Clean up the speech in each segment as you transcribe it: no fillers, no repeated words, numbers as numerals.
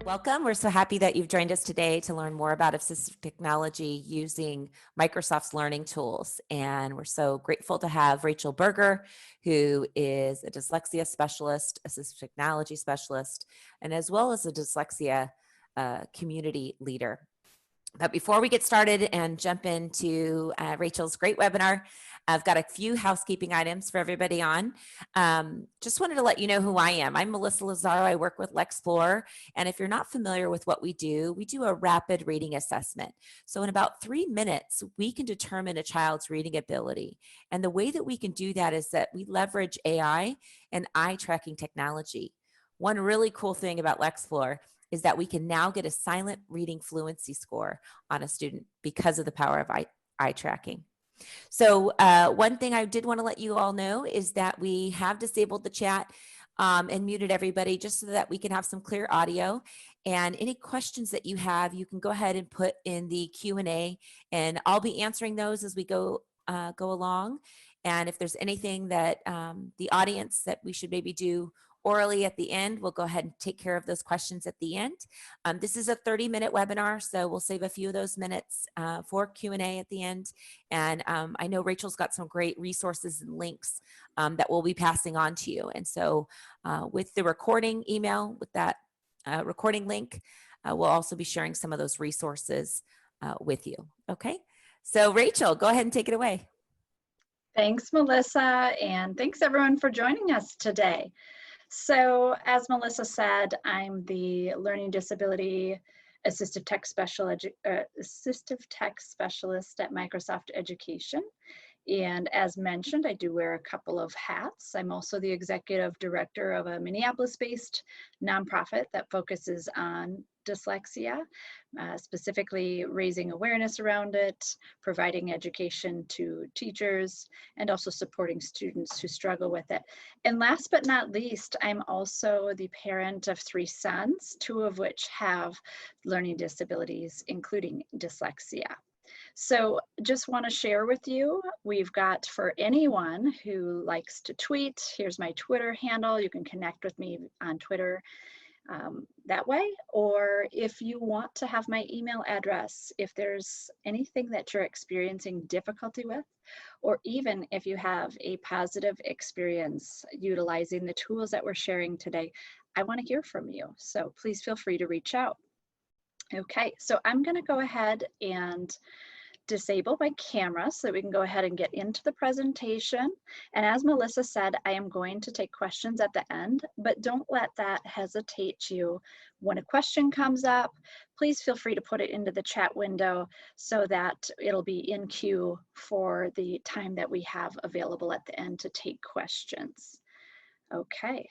Welcome. We're so happy that you've joined us today to learn more about assistive technology using Microsoft's learning tools. And we're so grateful to have Rachel Berger, who is a dyslexia specialist, assistive technology specialist, and as well as a dyslexia community leader. But before we get started and jump into Rachel's great webinar, I've got a few housekeeping items for everybody on. Just wanted to let you know who I am. I'm Melissa Lazaro. I work with Lexplore. And if you're not familiar with what we do a rapid reading assessment. So in about 3 minutes, we can determine a child's reading ability. And the way that we can do that is that we leverage AI and eye tracking technology. One really cool thing about Lexplore is that we can now get a silent reading fluency score on a student because of the power of eye tracking. So one thing I did want to let you all know is that we have disabled the chat and muted everybody just so that we can have some clear audio. And any questions that you have, you can go ahead and put in the Q&A, and I'll be answering those as we go along. And if there's anything that the audience that we should maybe do orally at the end, we'll go ahead and take care of those questions at the end. This is a 30-minute webinar, so we'll save a few of those minutes for Q&A at the end. And I know Rachel's got some great resources and links that we'll be passing on to you. And so with the recording email, with that recording link, we'll also be sharing some of those resources with you. Okay, so Rachel, go ahead and take it away. Thanks, Melissa, and thanks everyone for joining us today. So as Melissa said, I'm the Learning Disability Assistive Tech Specialist at Microsoft Education. And as mentioned, I do wear a couple of hats. I'm also the executive director of a Minneapolis-based nonprofit that focuses on dyslexia, specifically raising awareness around it, providing education to teachers, and also supporting students who struggle with it. And last but not least, I'm also the parent of 3 sons, 2 of which have learning disabilities, including dyslexia. So just want to share with you, we've got for anyone who likes to tweet, here's my Twitter handle. You can connect with me on Twitter that way, or if you want to have my email address, if there's anything that you're experiencing difficulty with, or even if you have a positive experience utilizing the tools that we're sharing today, I want to hear from you. So please feel free to reach out. Okay, so I'm going to go ahead and disable my camera so that we can go ahead and get into the presentation. And as Melissa said, I am going to take questions at the end, but don't let that hesitate you. When a question comes up, please feel free to put it into the chat window so that it'll be in queue for the time that we have available at the end to take questions. Okay,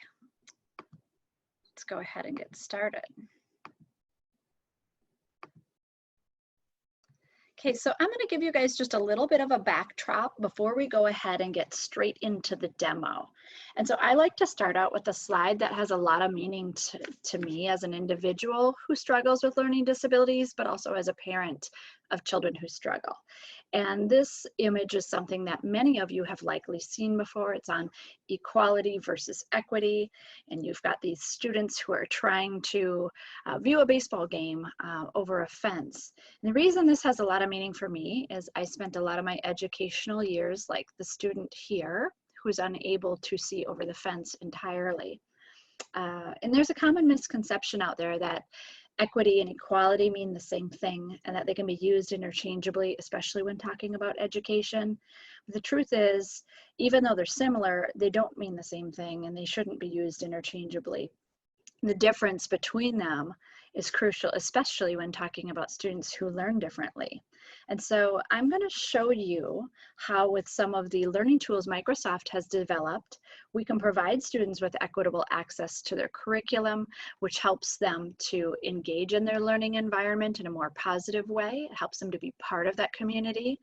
let's go ahead and get started. Okay, so I'm going to give you guys just a little bit of a backdrop before we go ahead and get straight into the demo. And so I like to start out with a slide that has a lot of meaning to me as an individual who struggles with learning disabilities, but also as a parent of children who struggle. And this image is something that many of you have likely seen before. It's on equality versus equity. And you've got these students who are trying to view a baseball game over a fence. And the reason this has a lot of meaning for me is I spent a lot of my educational years like the student here who's unable to see over the fence entirely. And there's a common misconception out there that equity and equality mean the same thing and that they can be used interchangeably, especially when talking about education. But the truth is, even though they're similar, they don't mean the same thing and they shouldn't be used interchangeably. The difference between them is crucial, especially when talking about students who learn differently. And so I'm going to show you how with some of the learning tools Microsoft has developed, we can provide students with equitable access to their curriculum, which helps them to engage in their learning environment in a more positive way. It helps them to be part of that community.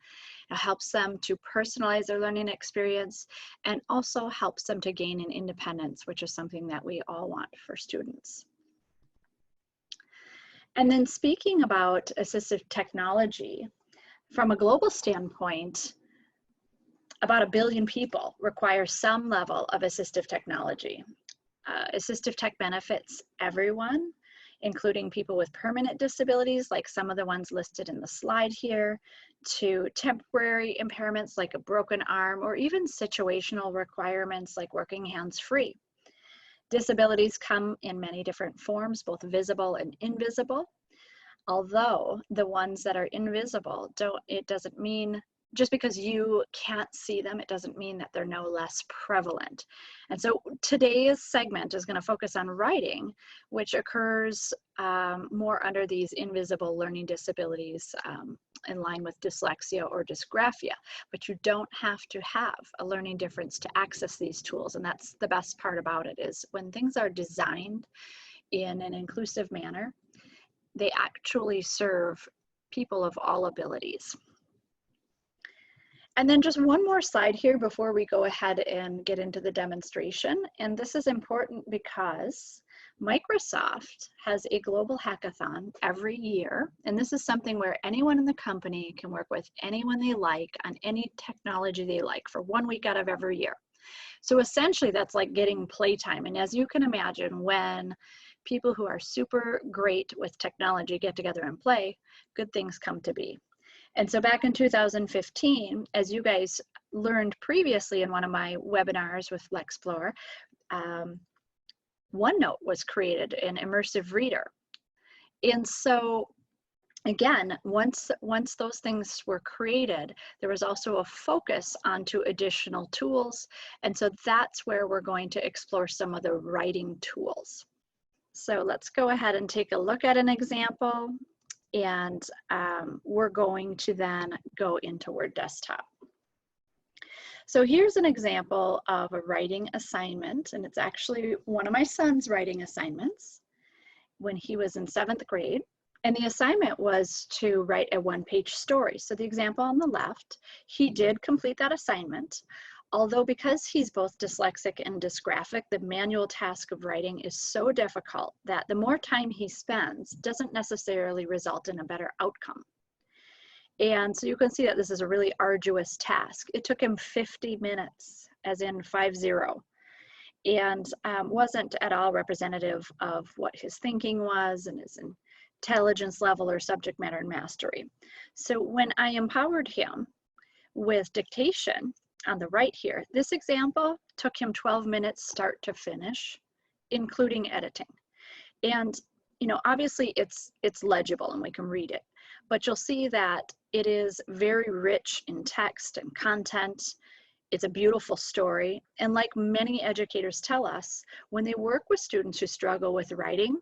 It helps them to personalize their learning experience and also helps them to gain an independence, which is something that we all want for students. And then speaking about assistive technology, from a global standpoint, about 1 billion people require some level of assistive technology. Assistive tech benefits everyone. including people with permanent disabilities, like some of the ones listed in the slide here, to temporary impairments like a broken arm, or even situational requirements like working hands-free. Disabilities come in many different forms, both visible and invisible. Although the ones that are invisible, it doesn't mean, just because you can't see them, it doesn't mean that they're no less prevalent. And so today's segment is going to focus on writing, which occurs more under these invisible learning disabilities in line with dyslexia or dysgraphia. But you don't have to have a learning difference to access these tools. And that's the best part about it, is when things are designed in an inclusive manner, they actually serve people of all abilities. And then just one more slide here before we go ahead and get into the demonstration. And this is important because Microsoft has a global hackathon every year. And this is something where anyone in the company can work with anyone they like on any technology they like for 1 week out of every year. So essentially that's like getting playtime. And as you can imagine, when people who are super great with technology get together and play, good things come to be. And so back in 2015, as you guys learned previously in one of my webinars with Lexplore, OneNote was created in Immersive Reader. And so again, once those things were created, there was also a focus onto additional tools. And so that's where we're going to explore some of the writing tools. So let's go ahead and take a look at an example, and we're going to then go into Word Desktop. So here's an example of a writing assignment, and it's actually one of my son's writing assignments when he was in 7th grade. And the assignment was to write a 1-page story. So the example on the left, he did complete that assignment. Although because he's both dyslexic and dysgraphic, the manual task of writing is so difficult that the more time he spends doesn't necessarily result in a better outcome. And so you can see that this is a really arduous task. It took him 50 minutes, as in 50, and wasn't at all representative of what his thinking was and his intelligence level or subject matter mastery. So when I empowered him with dictation, on the right here, this example took him 12 minutes start to finish, including editing. And obviously it's legible and we can read it, but you'll see that it is very rich in text and content. It's a beautiful story. And like many educators tell us, when they work with students who struggle with writing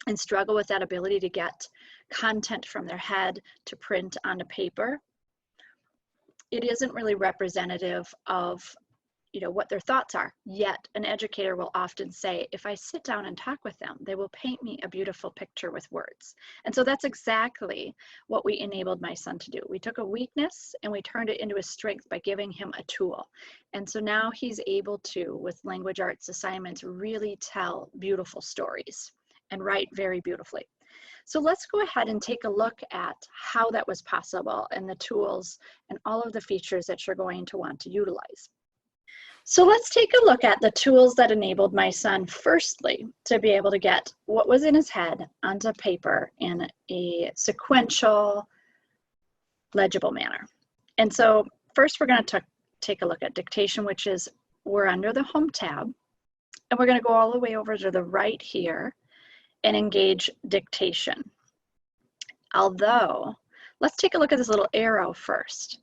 and struggle with that ability to get content from their head to print onto paper, it isn't really representative of what their thoughts are. Yet an educator will often say, if I sit down and talk with them, they will paint me a beautiful picture with words. And so that's exactly what we enabled my son to do. We took a weakness and we turned it into a strength by giving him a tool. And so now he's able to, with language arts assignments, really tell beautiful stories and write very beautifully. So let's go ahead and take a look at how that was possible and the tools and all of the features that you're going to want to utilize. So let's take a look at the tools that enabled my son, firstly, to be able to get what was in his head onto paper in a sequential, legible manner. And so first we're going to take a look at dictation, which is, we're under the Home tab, and we're going to go all the way over to the right here and engage dictation. Although, let's take a look at this little arrow first.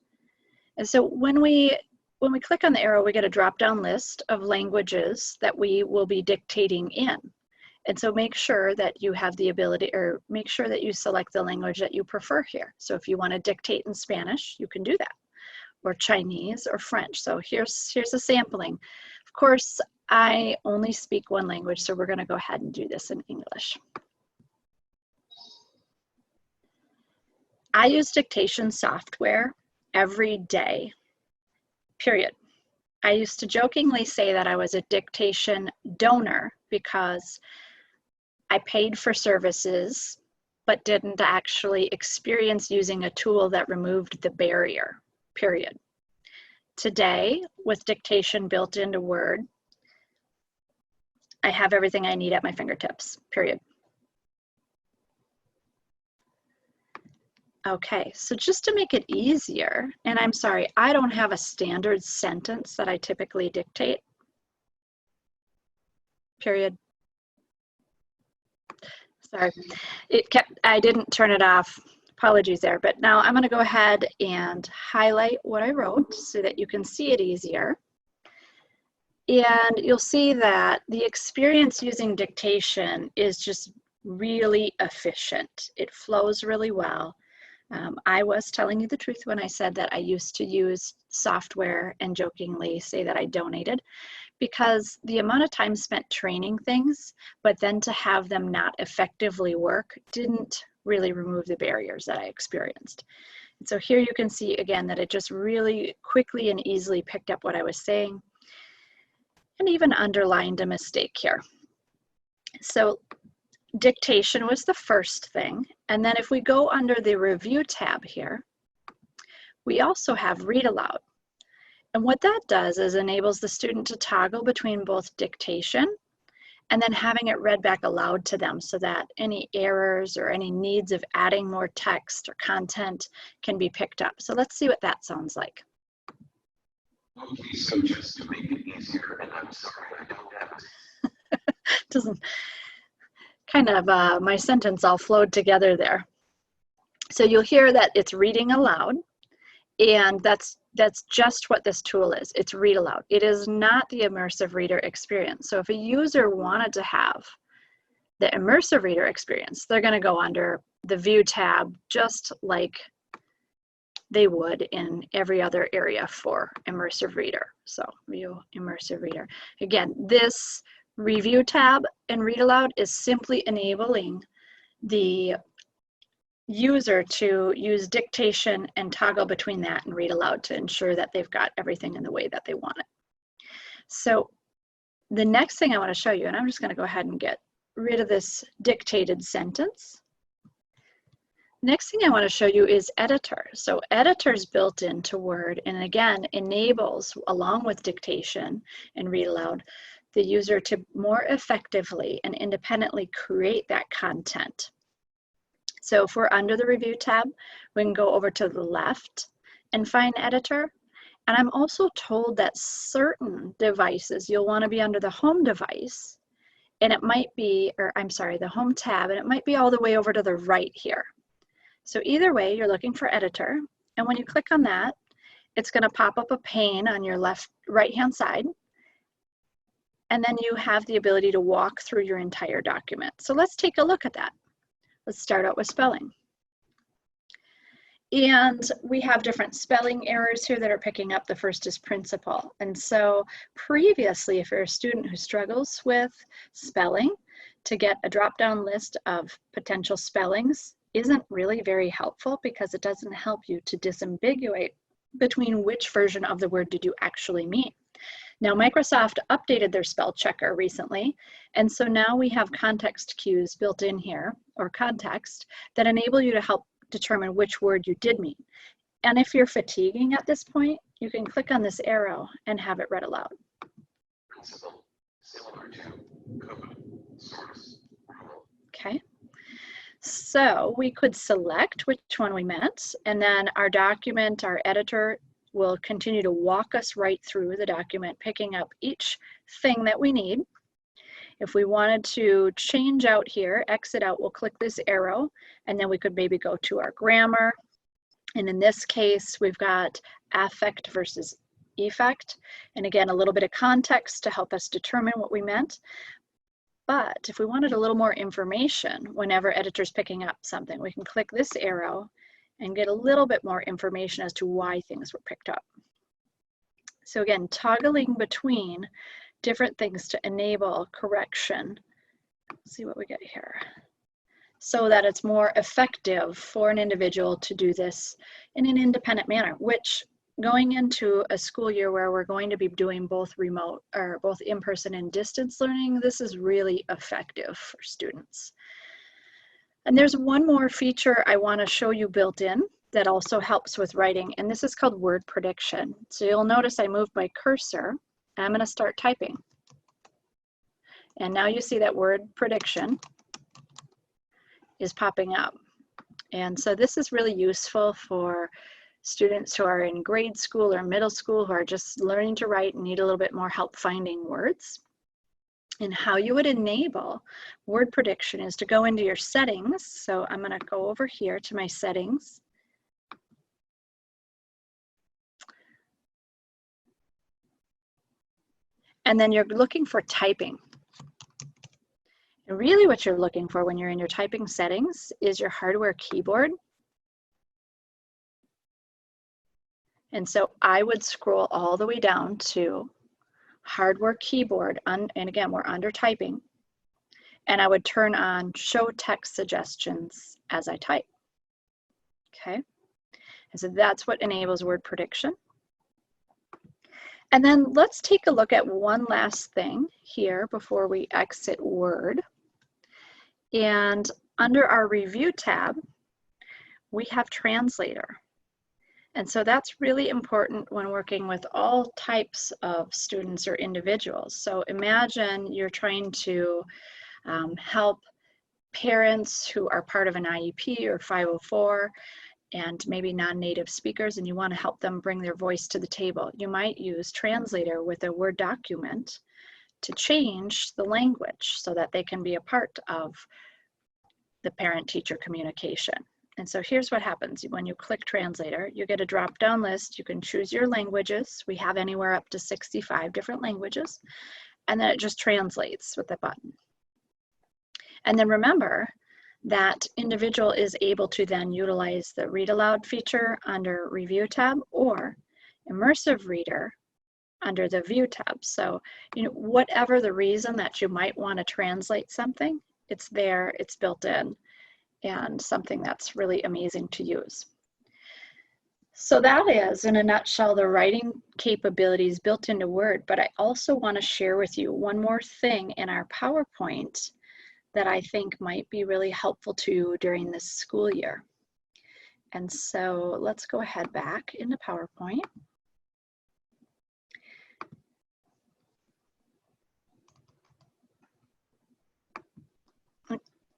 And so when we click on the arrow, we get a drop-down list of languages that we will be dictating in. And so make sure that you have the ability, or make sure that you select the language that you prefer here. So if you want to dictate in Spanish, you can do that, or Chinese or French. So here's a sampling. Of course, I only speak one language, so we're going to go ahead and do this in English. I use dictation software every day, period. I used to jokingly say that I was a dictation donor because I paid for services, but didn't actually experience using a tool that removed the barrier, period. Today, with dictation built into Word, I have everything I need at my fingertips, period. Okay, so just to make it easier, and I'm sorry, I don't have a standard sentence that I typically dictate. Period. Sorry, I didn't turn it off. Apologies there, but now I'm going to go ahead and highlight what I wrote so that you can see it easier. And you'll see that the experience using dictation is just really efficient. It flows really well. I was telling you the truth when I said that I used to use software and jokingly say that I donated, because the amount of time spent training things, but then to have them not effectively work didn't really remove the barriers that I experienced. And so here you can see again that it just really quickly and easily picked up what I was saying and even underlined a mistake here. So dictation was the first thing. And then if we go under the review tab here, we also have read aloud. And what that does is enables the student to toggle between both dictation and then having it read back aloud to them so that any errors or any needs of adding more text or content can be picked up. So let's see what that sounds like. Okay, so just to make it easier, and I'm sorry I don't have Doesn't kind of my sentence all flowed together there. So you'll hear that it's reading aloud, and that's just what this tool is. It's read aloud. It is not the Immersive Reader experience. So if a user wanted to have the Immersive Reader experience, they're going to go under the View tab just like they would in every other area for Immersive Reader. So View Immersive Reader. Again, this Review tab and Read Aloud is simply enabling the user to use dictation and toggle between that and read aloud to ensure that they've got everything in the way that they want it. So the next thing I want to show you, and I'm just going to go ahead and get rid of this dictated sentence. Next thing I want to show you is editor. So editor is built into Word and again enables, along with dictation and read aloud, the user to more effectively and independently create that content. So if we're under the Review tab, we can go over to the left and find Editor. And I'm also told that certain devices, you'll want to be under the Home device, and it might be, or I'm sorry, the Home tab, and it might be all the way over to the right here. So either way, you're looking for Editor, and when you click on that, it's going to pop up a pane on your right-hand side, and then you have the ability to walk through your entire document. So let's take a look at that. Let's start out with spelling. And we have different spelling errors here that are picking up. The first is principal. And so previously, if you're a student who struggles with spelling, to get a drop-down list of potential spellings isn't really very helpful because it doesn't help you to disambiguate between which version of the word did you actually mean. Now, Microsoft updated their spell checker recently, and so now we have context cues built in here, or context, that enable you to help determine which word you did mean. And if you're fatiguing at this point, you can click on this arrow and have it read aloud. principle similar to code, source, rule. Okay. So we could select which one we meant, and then our document, our editor, will continue to walk us right through the document, picking up each thing that we need. If we wanted to change out here, exit out, we'll click this arrow, and then we could maybe go to our grammar. And in this case, we've got affect versus effect. And again, a little bit of context to help us determine what we meant. But if we wanted a little more information, whenever editor's picking up something, we can click this arrow and get a little bit more information as to why things were picked up. So again, toggling between different things to enable correction. Let's see what we get here. So that it's more effective for an individual to do this in an independent manner, which going into a school year where we're going to be doing both remote or both in-person and distance learning, this is really effective for students. And there's one more feature I want to show you built in that also helps with writing, and this is called word prediction. So you'll notice I moved my cursor, and I'm going to start typing. And now you see that word prediction is popping up. And so this is really useful for students who are in grade school or middle school who are just learning to write and need a little bit more help finding words. And how you would enable word prediction is to go into your settings. So I'm going to go over here to my settings. And then you're looking for typing. And really what you're looking for when you're in your typing settings is your hardware keyboard. And so I would scroll all the way down to hardware keyboard, and again, we're under typing. And I would turn on show text suggestions as I type. Okay, and so that's what enables word prediction. And then let's take a look at one last thing here before we exit Word. And under our review tab, we have Translator. And so that's really important when working with all types of students or individuals. So imagine you're trying to help parents who are part of an IEP or 504 and maybe non-native speakers, and you want to help them bring their voice to the table. You might use Translator with a Word document to change the language so that they can be a part of the parent-teacher communication. And so here's what happens. When you click Translator, you get a drop-down list. You can choose your languages. We have anywhere up to 65 different languages. And then it just translates with the button. And then remember that individual is able to then utilize the Read Aloud feature under Review tab or Immersive Reader under the View tab. So, whatever the reason that you might want to translate something, it's there, it's built in, and something that's really amazing to use. So that is, in a nutshell, the writing capabilities built into Word, but I also want to share with you one more thing in our PowerPoint that I think might be really helpful to you during this school year. And so let's go ahead back into PowerPoint.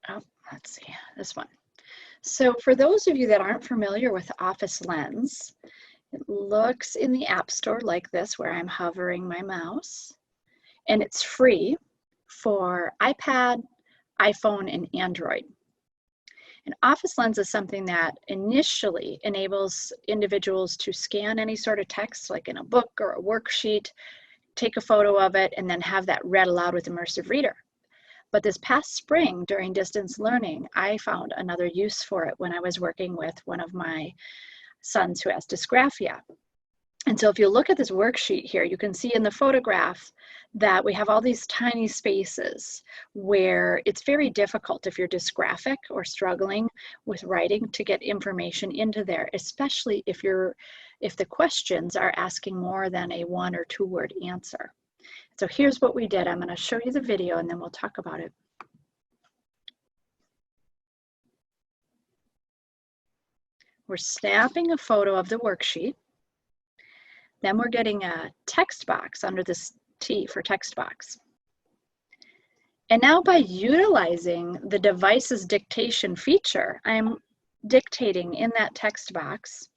Oh, let's see, this one. So for those of you that aren't familiar with Office Lens, it looks in the App Store like this, where I'm hovering my mouse, and it's free for iPad, iPhone, and Android. And Office Lens is something that initially enables individuals to scan any sort of text, like in a book or a worksheet, take a photo of it, and then have that read aloud with Immersive Reader. But this past spring during distance learning, I found another use for it when I was working with one of my sons who has dysgraphia. And so if you look at this worksheet here, you can see in the photograph that we have all these tiny spaces where it's very difficult if you're dysgraphic or struggling with writing to get information into there, especially if the questions are asking more than a 1 or 2 word answer. So here's what we did. I'm going to show you the video and then we'll talk about it. We're snapping a photo of the worksheet. Then we're getting a text box under this T for text box. And now by utilizing the device's dictation feature, I'm dictating in that text box.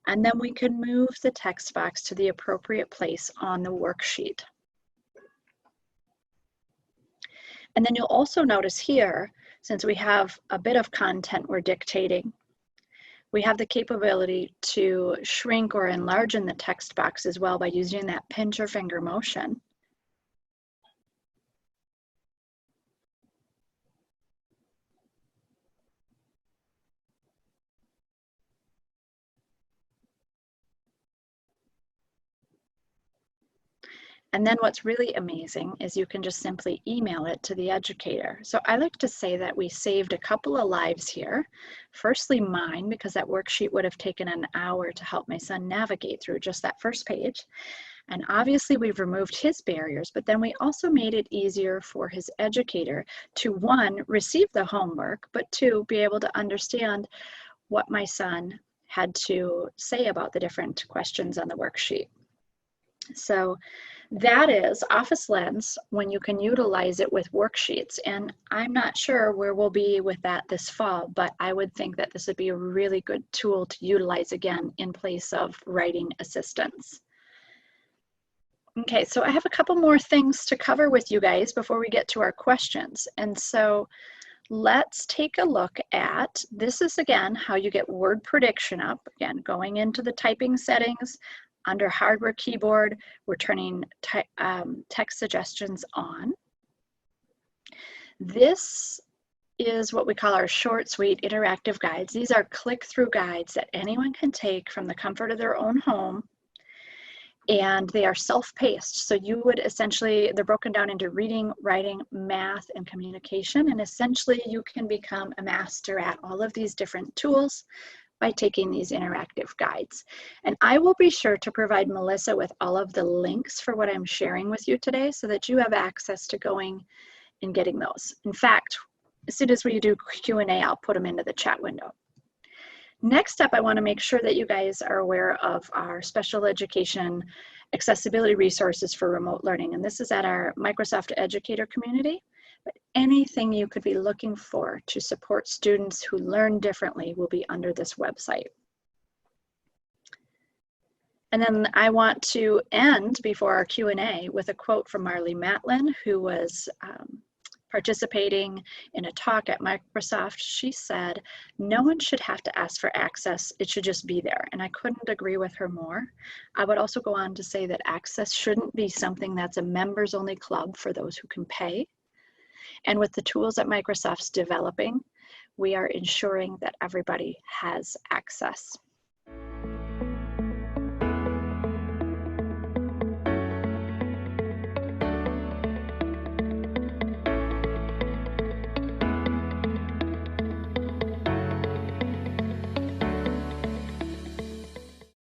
And then we can move the text box to the appropriate place on the worksheet. And then you'll also notice here, since we have a bit of content we're dictating, we have the capability to shrink or enlarge in the text box as well by using that pinch or finger motion. And then what's really amazing is you can just simply email it to the educator. So I like to say that we saved a couple of lives here. Firstly, mine, because that worksheet would have taken an hour to help my son navigate through just that first page. And obviously we've removed his barriers, but then we also made it easier for his educator to, 1, receive the homework, but 2, be able to understand what my son had to say about the different questions on the worksheet. So that is Office Lens when you can utilize it with worksheets. And I'm not sure where we'll be with that this fall, but I would think that this would be a really good tool to utilize again in place of writing assistance. Okay, so I have a couple more things to cover with you guys before we get to our questions. And so let's take a look at, this is again how you get word prediction up. Again, going into the typing settings, under hardware keyboard, we're turning text suggestions on. This is what we call our short, sweet, interactive guides. These are click-through guides that anyone can take from the comfort of their own home, and they are self-paced. So you would essentially, they're broken down into reading, writing, math, and communication, and essentially you can become a master at all of these different tools by taking these interactive guides. And I will be sure to provide Melissa with all of the links for what I'm sharing with you today so that you have access to going and getting those. In fact, as soon as we do Q&A, I'll put them into the chat window. Next up, I want to make sure that you guys are aware of our special education accessibility resources for remote learning. And this is at our Microsoft Educator community. But anything you could be looking for to support students who learn differently will be under this website. And then I want to end before our Q&A with a quote from Marlee Matlin, who was participating in a talk at Microsoft. She said, "No one should have to ask for access, it should just be there." And I couldn't agree with her more. I would also go on to say that access shouldn't be something that's a members only club for those who can pay. And with the tools that Microsoft's developing, we are ensuring that everybody has access.